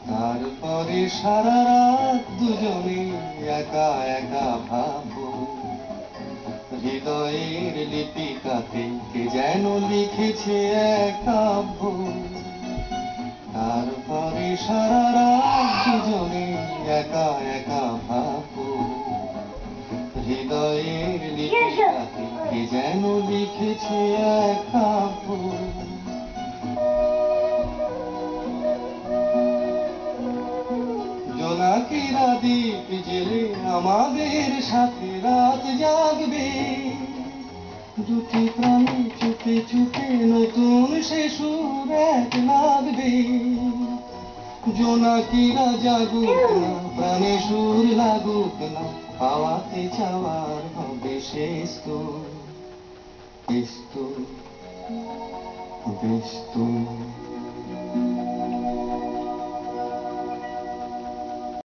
তারপরে সারা রাত দুজনে একা একা ভাববো, হৃদয়ের লিপিকাতে কে যেন লিখেছে এক কাব্য। তারপরে সারা রাত দুজনে একা একা ভাববো, হৃদয়ের লিপিকাতে কে যেন লিখেছে এক কাব্য। জোনাকিরা দ্বীপ জেলে আমাদের সাথে রাত জাগবে, দুটি প্রাণী চুপে চুপে নতুন সে সুর এক লাগবে। জোনাকিরা জাগুক না, প্রাণে সুর লাগুক না, পাওয়াতে চাওয়ার হবে শেষ তো, বেশ তো, বেশ তো।